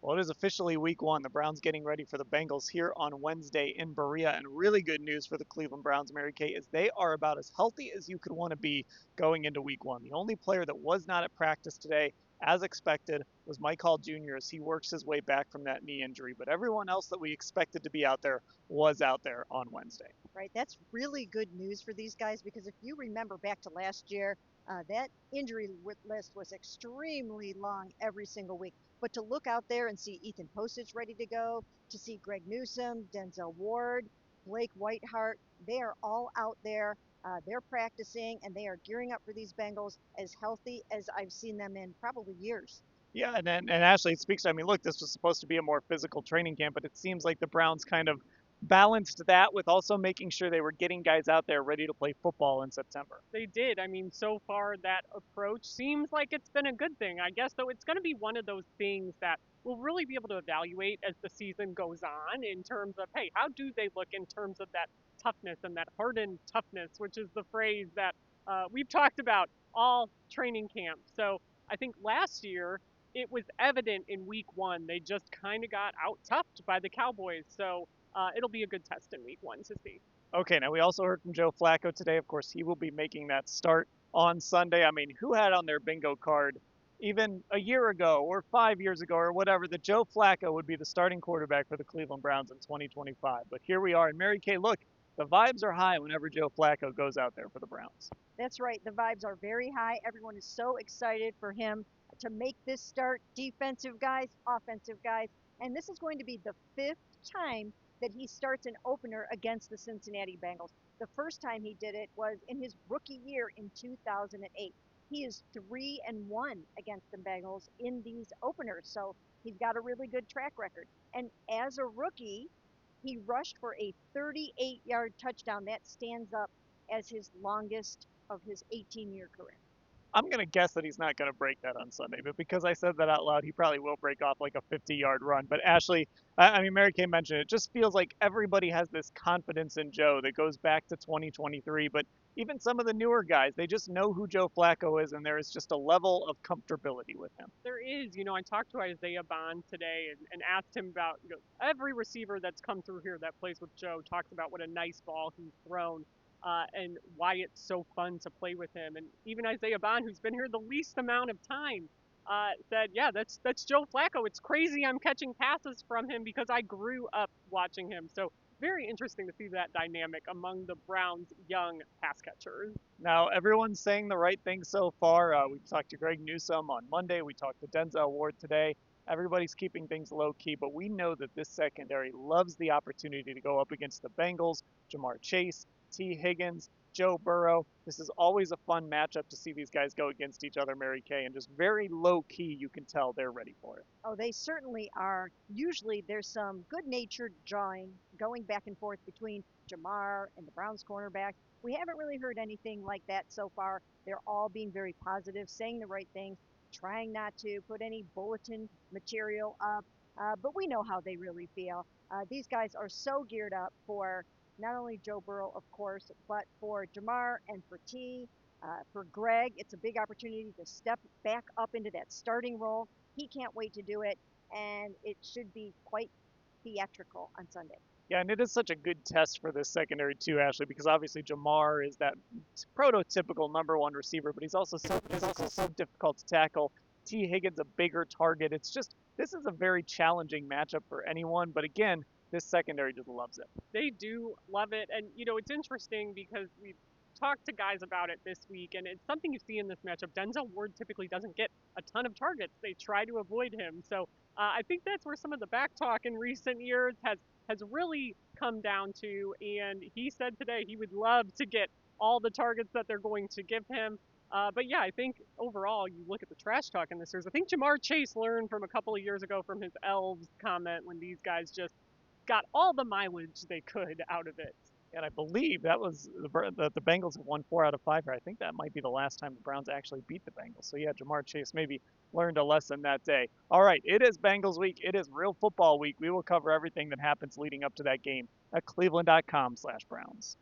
Well, it is officially week one. The Browns getting ready for the Bengals here on Wednesday in Berea. And really good news for the Cleveland Browns, Mary Kay, is they are about as healthy as you could want to be going into week one. The only player that was not at practice today, as expected, was Mike Hall Jr. as he works his way back from that knee injury. But everyone else that we expected to be out there was out there on Wednesday. Right. That's really good news for these guys because if you remember back to last year, that list was extremely long every single week. But to look out there and see Ethan Postage ready to go, to see Greg Newsome, Denzel Ward, Blake Whiteheart, they are all out there. They're practicing and they are gearing up for these Bengals as healthy as I've seen them in probably years. Yeah, and Ashley, it speaks to, I mean, look, this was supposed to be a more physical training camp, but it seems like the Browns kind of balanced that with also making sure they were getting guys out there ready to play football in September. They did. I mean, so far that approach seems like it's been a good thing. I guess though it's going to be one of those things that we'll really be able to evaluate as the season goes on in terms of, hey, how do they look in terms of that toughness and that hardened toughness, which is the phrase that we've talked about all training camp. So I think last year it was evident in week one they just kind of got out toughed by the Cowboys. So it'll be a good test in week one to see. Okay, now we also heard from Joe Flacco today. Of course, he will be making that start on Sunday. I mean, who had on their bingo card even a year ago or 5 years ago or whatever that Joe Flacco would be the starting quarterback for the Cleveland Browns in 2025? But here we are. And Mary Kay, look, the vibes are high whenever Joe Flacco goes out there for the Browns. That's right. The vibes are very high. Everyone is so excited for him to make this start. Defensive guys, offensive guys. And this is going to be the fifth time that he starts an opener against the Cincinnati Bengals. The first time he did it was in his rookie year in 2008. He is 3-1 against the Bengals in these openers. So he's got a really good track record. And as a rookie, he rushed for a 38-yard touchdown. That stands up as his longest of his 18-year career. I'm going to guess that he's not going to break that on Sunday, but because I said that out loud, he probably will break off like a 50-yard run. But Ashley, I mean, Mary Kay mentioned it just feels like everybody has this confidence in Joe that goes back to 2023. But even some of the newer guys, they just know who Joe Flacco is, and there is just a level of comfortability with him. There is, I talked to Isaiah Bond today and asked him about every receiver that's come through here that plays with Joe talks about what a nice ball he's thrown and why it's so fun to play with him. And even Isaiah Bond, who's been here the least amount of time, said, "Yeah, that's Joe Flacco. It's crazy I'm catching passes from him because I grew up watching him." So very interesting to see that dynamic among the Browns' young pass catchers. Now, everyone's saying the right thing so far. We talked to Greg Newsome on Monday. We talked to Denzel Ward today. Everybody's keeping things low key, but we know that this secondary loves the opportunity to go up against the Bengals, Jamar Chase, T. Higgins, Joe Burrow. This is always a fun matchup to see these guys go against each other, Mary Kay, and just very low key, you can tell they're ready for it. Oh, they certainly are. Usually there's some good natured drawing going back and forth between Jamar and the Browns cornerback. We haven't really heard anything like that so far. They're all being very positive, saying the right things, trying not to put any bulletin material up. But we know how they really feel. These guys are so geared up for not only Joe Burrow, of course, but for Jamar and for T. For Greg, it's a big opportunity to step back up into that starting role. He can't wait to do it, and it should be quite theatrical on Sunday. Yeah, and it is such a good test for this secondary too, Ashley, because obviously Jamar is that prototypical number one receiver, but he's also so physical, so difficult to tackle. T. Higgins a bigger target. It's just this is a very challenging matchup for anyone, but again, this secondary just loves it. They do love it. And, it's interesting because we've talked to guys about it this week, and it's something you see in this matchup. Denzel Ward typically doesn't get a ton of targets. They try to avoid him. So I think that's where some of the back talk in recent years has really come down to. And he said today he would love to get all the targets that they're going to give him. But yeah, I think overall, you look at the trash talk in this series. I think Jamar Chase learned from a couple of years ago from his elves comment when these guys just got all the mileage they could out of it. And I believe that was the Bengals have won 4 out of 5 here. I think that might be the last time the Browns actually beat the Bengals. So yeah, Jamar Chase maybe learned a lesson that day. All right, it is Bengals week. It is real football week. We will cover everything that happens leading up to that game at cleveland.com/Browns.